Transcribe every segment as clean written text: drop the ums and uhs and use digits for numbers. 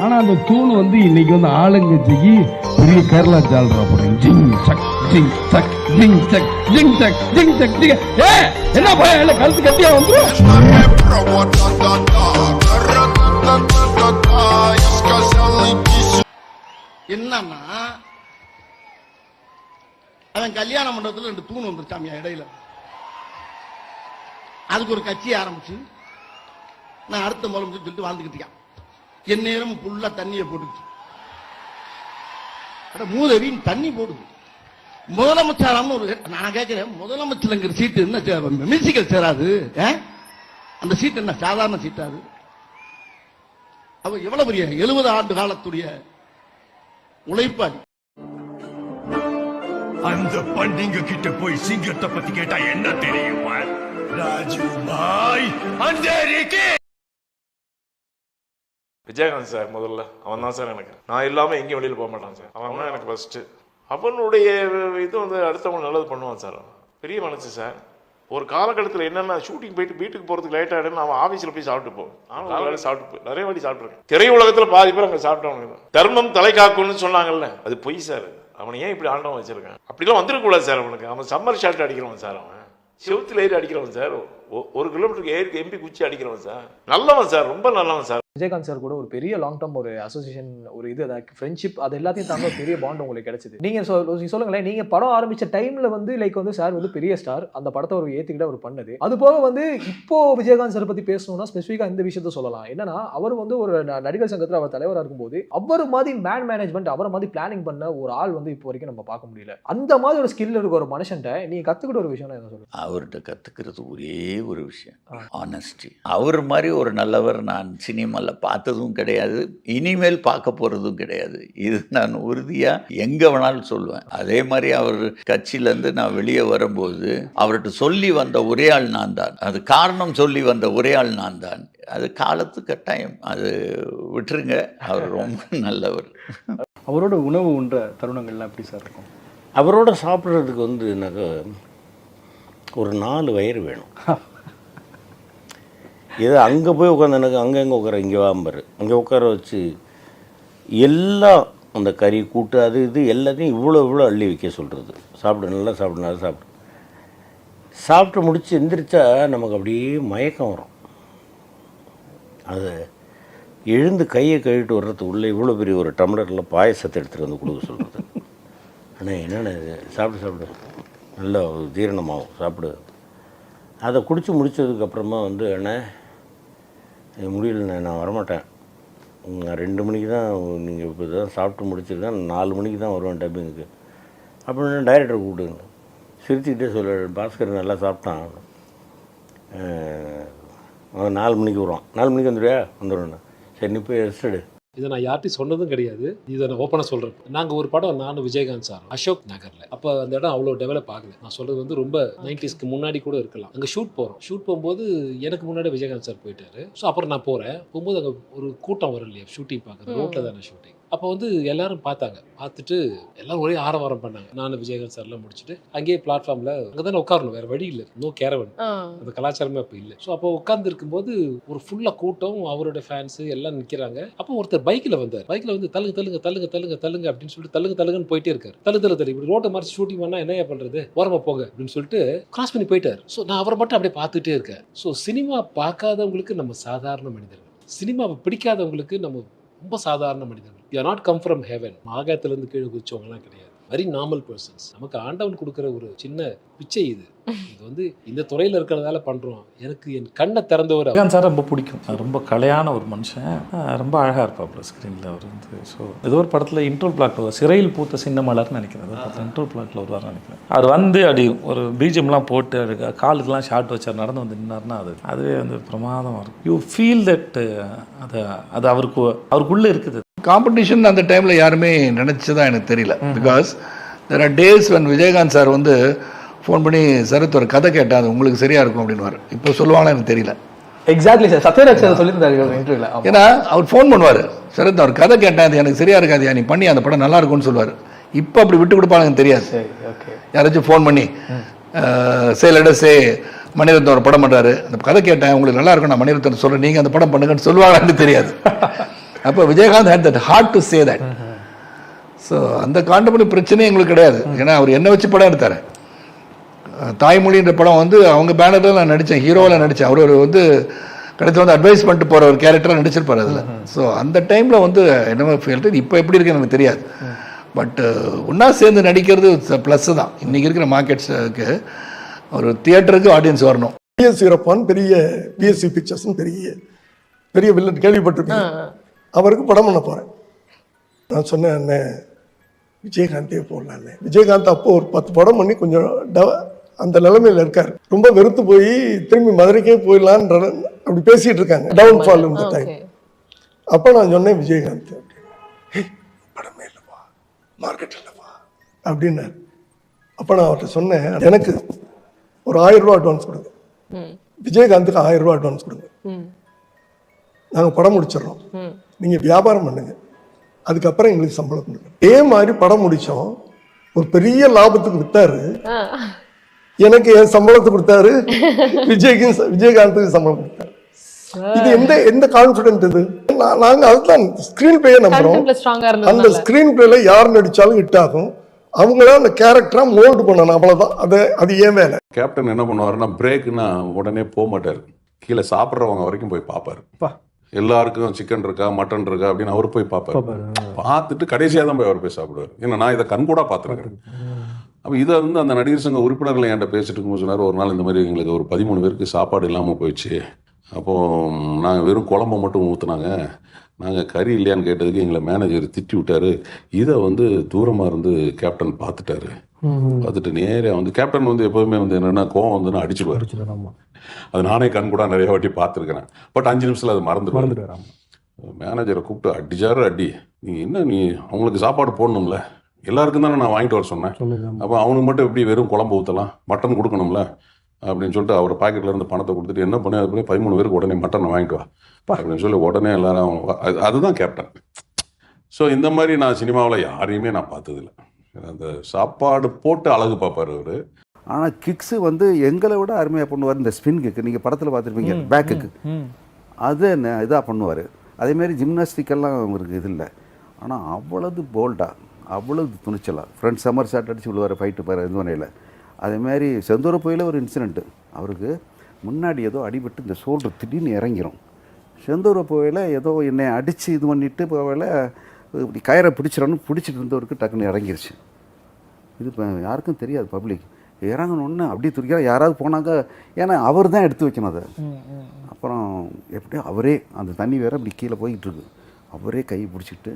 ஆனா அந்த தூண் வந்து இன்னைக்கு வந்து ஆளுங்கட்சிக்கு பெரிய கேரளா ஜால்ரா போடுறேன். ஜிங் சக் ஜிங் சக் ஜிங் சக் ஜிங் சக் ஜிங் சக் ஜிங். என்ன பயம் இல்ல, கழுத்து கட்டியா வந்துரும். என்னன்னா அவன் கல்யாண மண்டபத்தில் 2 தூண் வந்துருச்சாமியா இடையில. அதுக்கு ஒரு கட்சி ஆரம்பிச்சு நான் அடுத்த மூலம் சொல்லிட்டு வாழ்ந்துக்கிட்டேன். என் நேரம் ஃபுல்லா தண்ணியை போட்டுச்சு. மூதவின் தண்ணி போடுது. முதலமைச்சர் ஒரு நான் கேட்கிறேன், முதலமைச்சருங்கிற சீட்டு என்ன மியூசிக்கல் சேராது? அந்த சீட் என்ன சாதாரண சீட்டாது? அவ எவ்வளவு பெரிய 70 ஆண்டு காலத்துடைய உழைப்பாளி. அந்த பண்டிங்க கிட்ட போய் சிங்கத்தை பத்தி கேட்டா என்ன தெரியுமா? ராஜு பாய் அந்தேரிக்கு விஜயகாந்த் சார் முதல்ல அவன் தான் சார் எனக்கு. நான் இல்லாமல் எங்கேயும் வெளியில் போக மாட்டான் சார். அவன் தான் எனக்கு ஃபஸ்ட்டு. அவனுடைய இது வந்து அடுத்தவங்க நல்லது பண்ணுவான் சார். அவன் பெரிய மனசு சார். ஒரு காலகட்டத்தில் என்னென்ன ஷூட்டிங் போயிட்டு வீட்டுக்கு போகிறதுக்கு லேட் ஆகிடுன்னு அவன் ஆஃபீஸில் போய் சாப்பிட்டு போவேன். நானும் சாப்பிட்டு நிறைய வாட்டி சாப்பிட்ருக்கேன். திரையுலகத்தில் பாதி பேர் அங்கே சாப்பிட்டவங்க தான். தர்மம் தலை காக்கும்னு சொன்னாங்கல்ல, அது பொய் சார். அவனை ஏன் இப்படி ஆண்டவன் வச்சிருக்கான்? அப்படிலாம் வந்துடக்கூடாது சார். அவனுக்கு அவன் சம்மர் ஷாட் அடிக்கிறவன் சார். அவன் செவுத்தில் ஏறி அடிக்கிறவன் சார். 1 கிலோமீட்டருக்கு ஏறி எம்பி குச்சி அடிக்கிறவன் சார். நல்லவன் சார், ரொம்ப நல்லவன் சார். விஜயகாந்த் சார் கூட ஒரு பெரிய லாங் டேர்ம் ஒரு அசோசியேஷன், ஒரு இது ஃப்ரெண்ட்ஷிப், அது எல்லாத்தையும் தாண்டி ஒரு பெரிய பாண்ட் உங்களுக்கு கிடைச்சது. நீங்க சொல்லுங்களேன், நீங்க படம் ஆரம்பிச்ச டைம்ல வந்து லைக் வந்து சார் வந்து பெரிய ஸ்டார், அந்த படத்தை ஒரு ஏத்துக்கிட்ட ஒரு பண்ணது. அது போக வந்து இப்போ விஜயகாந்த் சார் பத்தி பேசணும்னா ஸ்பெசிஃபிக்கா இந்த விஷயத்த சொல்லலாம். என்னன்னா, அவர் வந்து ஒரு நடிகர் சங்கத்தில் அவர் தலைவராக இருக்கும்போது அவர் மாதிரி மேனேஜ்மெண்ட், அவரை மாதிரி பிளானிங் பண்ண ஒரு ஆள் வந்து இப்போ வரைக்கும் நம்ம பார்க்க முடியல. அந்த மாதிரி ஒரு ஸ்கில் இருக்க ஒரு மனுஷன்ட்ட நீங்க கத்துக்கிட்ட ஒரு விஷயம் என்ன சொல்லுங்க? அவர்கிட்ட கத்துக்கிறது ஒரே ஒரு விஷயம், ஆனஸ்டி. அவர் மாதிரி ஒரு நல்லவர் நான் சினிமாவில் பார்த்ததும் கிடையாது, இனிமேல் பார்க்க போகிறதும் கிடையாது. இது நான் உறுதியாக எங்கே வேணாலும் சொல்லுவேன். அதே மாதிரி அவர் கட்சியிலேருந்து நான் வெளியே வரும்போது அவர்கிட்ட சொல்லி வந்த ஒரே ஆள் நான் தான். அது காரணம் சொல்லி வந்த ஒரே ஆள் நான் தான். அது காலத்து கட்டாயம், அது விட்டுருங்க. அவர் ரொம்ப நல்லவர். அவரோட உணவு உண்ற தருணங்கள்லாம் எப்படி சார் இருக்கும்? அவரோட சாப்பிட்றதுக்கு வந்து எனக்கு ஒரு 4 வயிறு வேணும். ஏதோ அங்கே போய் உட்காந்து எனக்கு அங்கங்கே உட்கார, இங்கே வாம்பரு அங்கே உட்கார வச்சு எல்லாம் அந்த கறி கூட்டு அது இது எல்லாத்தையும் இவ்வளோ அள்ளி வைக்க சொல்கிறது. சாப்பிடு, நல்லா சாப்பிடு, நல்லா சாப்பிடு. சாப்பிட்டு முடித்து எந்திரிச்சா நமக்கு அப்படியே மயக்கம் வரும். அது எழுந்து கையை கழுவிட்டு வர்றதுக்கு உள்ளே இவ்வளோ பெரிய ஒரு டம்ளரில் பாயசத்தை எடுத்துகிட்டு வந்து கொடுக்க சொல்கிறது. ஆனால் என்னென்ன இது, சாப்பிடு நல்லா ஜீரணமாகும், சாப்பிடு. அதை குடித்து முடித்ததுக்கப்புறமா வந்து அண்ணே முடியலண்ணே, நான் வரமாட்டேன், நான் 2 மணிக்கு தான், நீங்கள் இப்போ தான் சாப்பிட்டு முடிச்சிருக்கேன், 4 மணிக்கு தான் வருவேன் டப்பிங்க்கு அப்படின்னு டைரக்டரை கூப்பிடுங்க. சிரிச்சுக்கிட்டே சொல்ல, பாஸ்கர் நல்லா சாப்பிட்டான், அவன் 4 மணிக்கு வருவான். 4 மணிக்கு வந்துடுவியா? வந்துடுவேண்ணா. சரி, நீ போய் ரெஸ்ட் எடு. இதை நான் யார்ட்டையும் சொன்னதும் கிடையாது. இதை நான் ஓப்பனாக சொல்கிறேன். நாங்கள் ஒரு படம், நானும் விஜயகாந்த் சார், அசோக் நகரில். அப்போ அந்த இடம் அவ்வளோ டெவலப் ஆகுது. நான் சொல்கிறது வந்து ரொம்ப 90ஸ்க்கு முன்னாடி கூட இருக்கலாம். அங்கே ஷூட் போகும்போது எனக்கு முன்னாடி விஜயகாந்த் சார் போயிட்டாரு. ஸோ அப்புறம் நான் போகும்போது அங்கே ஒரு கூட்டம் வரும் இல்லையா, ஷூட்டிங் பார்க்குறது. ரோட்டில் தானே ஷூட்டிங். அப்போ வந்து எல்லாரும் பார்த்துட்டு எல்லாரும் ஒரே ஆரவாரம் பண்ணாங்க. நானும் விஜயகாந்த் சார்லாம் முடிச்சுட்டு அங்கேயே பிளாட்ஃபார்மில் அங்கே தானே உட்காரணும், வேறு வழி இல்லை, நோ கேரவன், அந்த கலாச்சாரமே அப்போ இல்லை. ஸோ அப்போ உட்கார்ந்து இருக்கும்போது ஒரு ஃபுல்லாக கூட்டம், அவரோட ஃபேன்ஸு எல்லாம் நிற்கிறாங்க. அப்போ ஒருத்தர் பைக்கில் வந்தார். பைக்கில் வந்து தள்ளுங்க அப்படின்னு சொல்லிட்டு தள்ளுங்கன்னு போயிட்டே இருக்காரு. தள்ளு இப்படி ரோட்டை மாதிரி ஷூட்டிங் பண்ணால் என்ன பண்ணுறது, ஓரமாக போங்க அப்படின்னு சொல்லிட்டு கிராஸ் பண்ணி போயிட்டார். ஸோ நான் அவரை மட்டும் அப்படியே பார்த்துட்டே இருக்கேன். ஸோ சினிமா பார்க்காதவங்களுக்கு நம்ம சாதாரண மனிதர்கள், சினிமாவை பிடிக்காதவங்களுக்கு நம்ம ரொம்ப சாதாரண மனிதர்கள். You are not come from heaven. ஆகாயத்திலேருந்து கீழே குதிச்சவங்கலாம் கிடையாது. Very normal persons. நமக்கு ஆண்டவன் கொடுக்குற ஒரு சின்ன பிச்சை இது. இது வந்து இந்த துறையில் இருக்கிறதால பண்ணுறோம். எனக்கு என் கண்ணை திறந்தவர் சார் ரொம்ப பிடிக்கும். ரொம்ப கலையான ஒரு மனுஷன், ரொம்ப அழகாக இருப்பாப்புல ஸ்க்ரீனில். அவர் வந்து ஸோ ஏதோ ஒரு படத்தில் இன்ட்ரோல் பிளாக்ல சிறையில் பூத்த சின்ன மலர்னு நினைக்கிறேன். இன்ட்ரோல் பிளாக்ல வருவார்னு நினைக்கிறேன். அவர் வந்து அப்படி ஒரு பீஜம்லாம் போட்டு காலுக்கெல்லாம் ஷார்ட் வச்சார், நடந்து வந்து நின்னார்னா அதுவே வந்து பிரமாதமாக இருக்கும். யூ ஃபீல் தட் அது அவருக்குள்ளே இருக்குது. காம்படிஷன் அந்த டைமில் யாருமே நினச்சதான் எனக்கு தெரியல. Because there are days when Vijayakanth sir வந்து ஃபோன் பண்ணி சரத் ஒரு கதை கேட்டால் அது உங்களுக்கு சரியாக இருக்கும் அப்படின்னு. இப்போ சொல்லுவாங்களா எனக்கு தெரியல. எக்ஸாக்ட்லி சார், சத்யராஜ் சார் சொல்லியிருந்தாரு இன்டர்வியூல. ஏன்னா அவர் ஃபோன் பண்ணுவார், சரத் அவர் கதை கேட்டேன், அது எனக்கு சரியாக இருக்காது, நீ பண்ணி அந்த படம் நல்லா இருக்கும்னு சொல்லுவார். இப்போ அப்படி விட்டு கொடுப்பாங்கன்னு தெரியாது. யாராச்சும் ஃபோன் பண்ணி சே மணிரத்னம் ஒரு படம் பண்ணுறாரு, அந்த கதை கேட்டேன் உங்களுக்கு நல்லா இருக்கும், நான் மணிரத்னம் சொல்கிறேன், நீங்கள் அந்த படம் பண்ணுங்கன்னு சொல்லுவாங்கன்னு தெரியாது. அப்போ Vijayakanth had that heart to say that. So அந்த காண்டமணி பிரச்சனையே எங்களுக்கு கிடையாது. ஏன்னா அவர் என்ன வச்சு படம் எடுத்தார். தாய்மொழின்ற படம் வந்து அவங்க பேனரில் நான் நடித்தேன், ஹீரோவில் நடித்தேன். அவர் வந்து கடைசி வந்து அட்வைஸ் பண்ணிட்டு போகிற ஒரு கேரக்டராக நடிச்சிருப்பார் அதில். ஸோ அந்த டைமில் வந்து என்னமோ ஃபீல்டு இப்போ எப்படி இருக்குன்னு எனக்கு தெரியாது. பட் ஒன்றா சேர்ந்து நடிக்கிறது ப்ளஸ்ஸு தான். இன்றைக்கி இருக்கிற மார்க்கெட்ஸுக்கு ஒரு தியேட்டருக்கு ஆடியன்ஸ் வரணும். பிஎஸ் வீரப்பான் பெரிய பிஎஸ்சி பிக்சர்ஸ்னு பெரிய வில்லன் கேள்விப்பட்டிருக்கேன். அவருக்கு படம் பண்ண போகிறேன். நான் சொன்னேன், அண்ணன் விஜயகாந்தே போடலான்னு. விஜயகாந்த் அப்போ ஒரு 10 படம் பண்ணி கொஞ்சம் அந்த நிலைமையில் இருக்கார். ரொம்ப வெறுத்து போய் திரும்பி மதுரைக்கே போயிடலான்ற அப்படி பேசிகிட்டு இருக்காங்க. டவுன்ஃபால் இந்த டைம். அப்போ நான் சொன்னேன், விஜயகாந்த் படமே இல்லைப்பா, மார்க்கெட் இல்லைப்பா அப்படின்னாரு. அப்போ நான் அவர்கிட்ட சொன்னேன், எனக்கு ஒரு 1000 ரூபா அட்வான்ஸ் கொடுங்க, விஜயகாந்துக்கு 1000 ரூபா அட்வான்ஸ் கொடுங்க, நாங்கள் படம் முடிச்சிடறோம், நீங்கள் வியாபாரம் பண்ணுங்க, அதுக்கப்புறம் எங்களுக்கு சம்பளம் கொடுங்க. இதே மாதிரி படம் முடித்தோம். ஒரு பெரிய லாபத்துக்கு வித்தாரு. எனக்கு என் சம்பளத்தை கொடுத்தாரு, விஜயகாந்துக்கு சம்பளம் கொடுத்தாரு. இது எந்த கான்ஃபிடென்ட் இது? நாங்க அதுதான் ஸ்கிரீன் பிளேயை நம்புறோம். அந்த ஸ்கிரீன் பிளேல யார் நடிச்சாலும் ஹிட் ஆகும். அவங்கள அந்த கேரக்டரா மோல்டு பண்ணணும், அவ்வளவுதான். அது ஏன் வேலை. கேப்டன் என்ன பண்ணுவாருன்னா, பிரேக்குன்னா உடனே போக மாட்டாரு, கீழே சாப்பிட்றவங்க வரைக்கும் போய் பார்ப்பாரு. எல்லாருக்கும் சிக்கன் இருக்கா மட்டன் இருக்கா அப்படின்னு அவர் போய் பார்ப்பாரு. பார்த்துட்டு கடைசியாக தான் போய் அவர் போய் சாப்பிடுவார். ஏன்னா நான் இதை கண்கூடா பார்த்துருக்கேன். அப்போ இதை வந்து அந்த நடிகர் சங்க உறுப்பினர்கள் என்கிட்ட பேசிட்டு இருக்கும்போது சொன்னார், ஒரு நாள் இந்த மாதிரி எங்களுக்கு ஒரு 13 பேருக்கு சாப்பாடு இல்லாமல் போயிடுச்சு. அப்போது நாங்கள் வெறும் குழம்பை மட்டும் ஊற்றுனாங்க, நாங்கள் கறி இல்லையான்னு கேட்டதுக்கு எங்களை மேனேஜர் திட்டி விட்டாரு. இதை வந்து தூரமாக இருந்து கேப்டன் பார்த்துட்டாரு. பார்த்துட்டு நேராக வந்து கேப்டன் வந்து எப்போதுமே வந்து என்னென்னா கோவம் வந்து அடிச்சிடுவார். அது நானே கண் கூட நிறைய வாட்டி பார்த்துருக்கிறேன். பட் 5 நிமிஷத்தில் அது மறந்துடுவார். மேனேஜரை கூப்பிட்டு அடிச்சாரு அடி. நீ அவங்களுக்கு சாப்பாடு போடணும்ல, எல்லாருக்கும் தானே நான் வாங்கிட்டு வர சொன்னேன். அப்போ அவனுக்கு மட்டும் எப்படி வெறும் குழம்பு ஊற்றலாம், மட்டன் கொடுக்கணும்ல அப்படின்னு சொல்லிட்டு அவர் பாக்கெட்ல இருந்து பணத்தை கொடுத்துட்டு என்ன பண்ணி அது பண்ணி 13 பேருக்கு உடனே மட்டனை வாங்கிட்டு வா அப்படின்னு சொல்லி உடனே எல்லாரும் அதுதான் கேப்டன். ஸோ இந்த மாதிரி நான் சினிமாவில் யாரையுமே நான் பார்த்ததில்லை. அந்த சாப்பாடு போட்டு அழகு பார்ப்பார் அவர். ஆனால் கிக்ஸு வந்து எங்களை விட அருமையாக பண்ணுவார். இந்த ஸ்பின் கிக்கு நீங்கள் படத்தில் பார்த்துருப்பீங்க, பேக்குக்கு அது என்ன இதாக பண்ணுவார். அதேமாரி ஜிம்னாஸ்டிக்கெல்லாம் அவருக்கு இது இல்லை. ஆனால் அவ்வளவு போல்டாக, அவ்வளவு துணிச்சலாக ஃப்ரெண்ட் சம்மர் ஷாட் அடித்து விழுவார் ஃபைட்டு பாரு இது வரையில். அதேமாதிரி செந்தூர போயில் ஒரு இன்சிடெண்ட்டு, அவருக்கு முன்னாடி ஏதோ அடிபட்டு இந்த ஷோல்டர் திடீர்னு இறங்கிரும். செந்தூர போயில் ஏதோ என்னை அடித்து இது பண்ணிவிட்டு போவில் இப்படி கயிறை பிடிச்சிட்டு இருந்தவருக்கு டக்குன்னு இறங்கிருச்சு. இது இப்போ யாருக்கும் தெரியாது, பப்ளிக் இறங்கணுன்னு அப்படியே துடிக்கிற யாராவது போனாங்க. ஏன்னா அவர் தான் எடுத்து வைக்கணும் அதை. அப்புறம் எப்படியோ அவரே அந்த தண்ணி வேறு அப்படி கீழே போய்கிட்டு அவரே கையை பிடிச்சிக்கிட்டு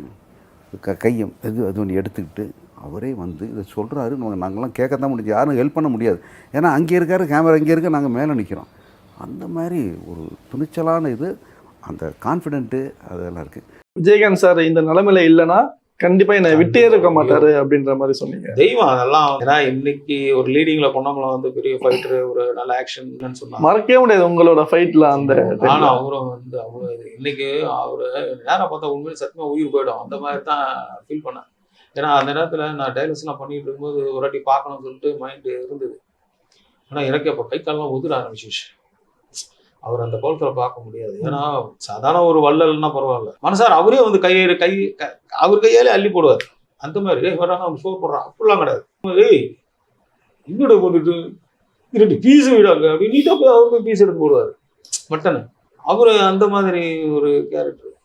கையம் அது ஒன்று எடுத்துக்கிட்டு அவரே வந்து இதை சொல்கிறாரு. நாங்கள்லாம் கேட்க தான் முடிஞ்சு, யாரும் ஹெல்ப் பண்ண முடியாது. ஏன்னா அங்கே இருக்காரு, கேமரா இங்கே இருக்க, நாங்கள் மேலே நிற்கிறோம். அந்த மாதிரி ஒரு துணிச்சலான இது, அந்த கான்ஃபிடென்ட்டு அதெல்லாம் இருக்குது. விஜயகாந்த் சார் இந்த நிலைமையில இல்லைன்னா கண்டிப்பா என்னை விட்டே இருக்க மாட்டாரு அப்படின்ற மாதிரி சொன்னீங்க. தெய்வம் அதெல்லாம். ஏன்னா இன்னைக்கு ஒரு லீடிங்ல பொண்ணாமலாம் வந்து பெரிய ஃபைட்டர், ஒரு நல்ல ஆக்ஷன் சொன்னாங்க. மறக்கவே முடியாது உங்களோட ஃபைட்ல அந்த. ஆனா அவரும் வந்து அவ்வளவு இன்னைக்கு அவரு நேரம் பார்த்தா உண்மையிலே சத்தியமா உயிர் போயிடும் அந்த மாதிரி தான் ஃபீல் பண்ணேன். ஏன்னா அந்த நேரத்துல நான் டைலர்ஸ்லாம் பண்ணிட்டு இருக்கும்போது ஒரு வாட்டி பார்க்கணும்னு சொல்லிட்டு மைண்டு இருந்தது. ஆனா எனக்கு அப்போ கை காலெல்லாம் உதிர ஆரம்பிச்சிச்சு. அவர் அந்த கோலத்தில் பார்க்க முடியாது. ஏன்னா சாதாரண ஒரு வள்ளல்னா பரவாயில்ல, மனசார் அவரே வந்து அவர் கையாலே அள்ளி போடுவார். அந்த மாதிரி வராங்க அவங்க ஷோ போடுறான் அப்படிலாம் கிடையாது. இன்னோட போட்டுட்டு 2 பீஸ் விடாங்க அப்படின்னு நீட்டா போய் அவர் போய் பீஸ் எடுத்து போடுவார் மட்டனு. அவரு அந்த மாதிரி ஒரு கேரக்டர்.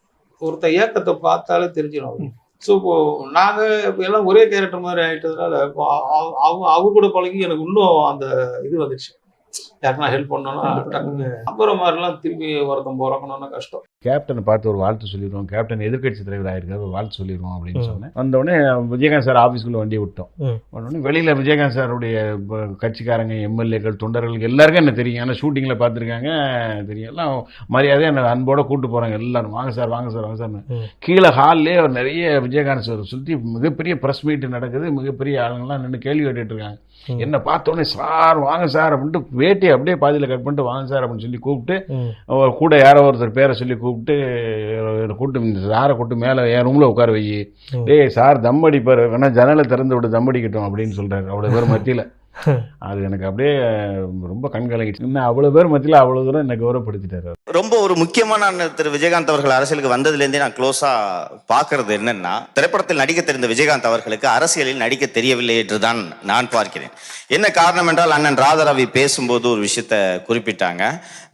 ஒருத்த ஏக்கத்தை பார்த்தாலே தெரிஞ்சிடும் அவரு. ஸோ இப்போ நாங்கள் எல்லாம் ஒரே கேரக்டர் மாதிரி ஆகிட்டதுனால அவர் கூட பழகி எனக்கு இன்னும் அந்த இது வந்துடுச்சு. யாருன்னா ஹெல்ப் பண்ணோம்னா டக்குன்னு அப்புறம் மாதிரிலாம் திருப்பி ஒருத்தம் பிறக்கணும்னா கஷ்டம். கேப்டனை பார்த்து ஒரு வாழ்த்து சொல்லிடுவோம், கேப்டன் எதிர்கட்சி தலைவர் ஆயிருக்காரு, ஒரு வாழ்த்து சொல்லிடுவோம் அப்படின்னு சொன்னேன். வந்தோடனே விஜயகாந்த் சார் ஆஃபீஸ்க்குள்ளே வண்டியை விட்டோம். உடனே வெளியில் விஜயகாந்த் சாருடைய கட்சிக்காரங்க, எம்எல்ஏக்கள், தொண்டர்கள் எல்லாருக்கும் என்ன தெரியும். ஏன்னா ஷூட்டிங்கில் பார்த்துருக்காங்க தெரியும். எல்லாம் மரியாதையாக என்ன அன்போட கூப்பிட்டு போகிறாங்க எல்லாரும். வாங்க சார் வாங்க சார் வாங்க சார்னு. கீழே ஹால்லே நிறைய விஜயகாந்த் சார் சுற்றி மிகப்பெரிய ப்ரெஸ் மீட் நடக்குது. மிகப்பெரிய ஆளுங்கள்லாம் நின்று கேள்வி கேட்டுட்டு இருக்காங்க. என்ன பார்த்தோன்னே சார் வாங்க சார் அப்படின்ட்டு வேட்டி அப்படியே பாதியில் கட் பண்ணிட்டு வாங்க சார் அப்படின்னு சொல்லி கூப்பிட்டு, கூட யாரோ ஒருத்தர் பேரை சொல்லி கூப்பிட்டு சாரை கூப்பிட்டு மேலே என் ரூமில் உட்கார வை, டேய் சார் தம் அடிப்பார், வேணா ஜன்னலை திறந்து விட்டு தம் அடிக்கட்டும் அப்படின்னு சொல்கிறாரு. அவ்வளோ பேர் மத்தியில் அது எனக்கு அப்படியே ரொம்ப கண் கலங்கிடுச்சு. இன்னும் அவ்வளோ பேர் மத்தியில் அவ்வளோ தூரம் என்னை கௌரவப்படுத்திட்டாரு. ரொம்ப ஒரு முக்கியமான திரு விஜயகாந்த் அவர்கள் அரசியலுக்கு வந்ததுலேருந்தே நான் க்ளோஸா பார்க்கறது என்னன்னா, திரைப்படத்தில் நடிக்க தெரிந்த விஜயகாந்த் அவர்களுக்கு அரசியலில் நடிக்க தெரியவில்லை என்றுதான் நான் பார்க்கிறேன். என்ன காரணம் என்றால், அண்ணன் ராதாரவி பேசும்போது ஒரு விஷயத்த குறிப்பிட்டாங்க,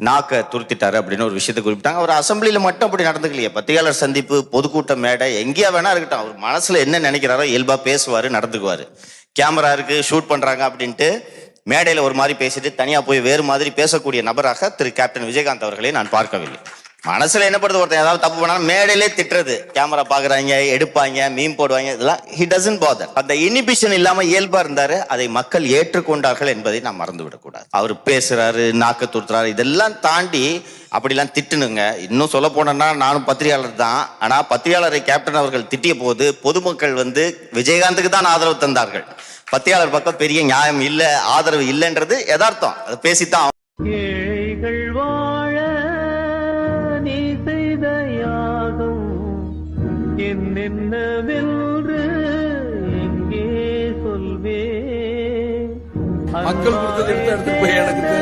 நாக்க துருத்திட்டாரு அப்படின்னு ஒரு விஷயத்த குறிப்பிட்டாங்க. அவர் அசம்பிளியில் மட்டும் அப்படி நடந்துக்கலையே, பத்திரிகையாளர் சந்திப்பு, பொதுக்கூட்ட மேடை, எங்கேயா வேணா இருக்கட்டும், அவர் மனசுல என்ன நினைக்கிறாரோ இயல்பா பேசுவாரு, நடந்துக்குவாரு. கேமரா இருக்கு, ஷூட் பண்றாங்க அப்படின்ட்டு மேடையில் ஒரு மாதிரி பேசிட்டு தனியா போய் வேறு மாதிரி பேசக்கூடிய நபராக திரு கேப்டன் விஜயகாந்த் அவர்களை நான் பார்க்கவில்லை. மனசுல என்ன படுது, ஒருத்தன் ஏதாவது தப்பு பண்ணா மேடையிலே திட்டுறது, கேமரா பாக்குறாங்க, எடுப்பாங்க, மீம் போடுவாங்க, இதெல்லாம் he doesn't bother. அந்த இனிபிஷன் இல்லாம இயல்பா இருந்தாரு. அதை மக்கள் ஏற்றுக்கொண்டார்கள் என்பதை நாம் மறந்து விடக்கூடாது. அவர் பேசுறாரு, நாக்க துருத்துறாரு, இதெல்லாம் தாண்டி அப்படிலாம் திட்டுனுங்க. இன்னும் சொல்ல போனோம்னா, நானும் பத்திரிகையாளர் தான். ஆனா பத்திரிகையாளரை கேப்டன் அவர்கள் திட்டிய போது பொதுமக்கள் விஜயகாந்துக்கு தான் ஆதரவு தந்தார்கள். பத்திரிகையாளர் பக்கம் பெரிய நியாயம் இல்ல, ஆதரவு இல்லைன்றது யதார்த்தம். அதை பேசித்தான். ஏழைகள் வாழ நீ செய்த யாகம் என்னென்னவென்று எங்கே சொல்வே. மக்கள் கொடுத்தது எடுத்து போய் எனக்கு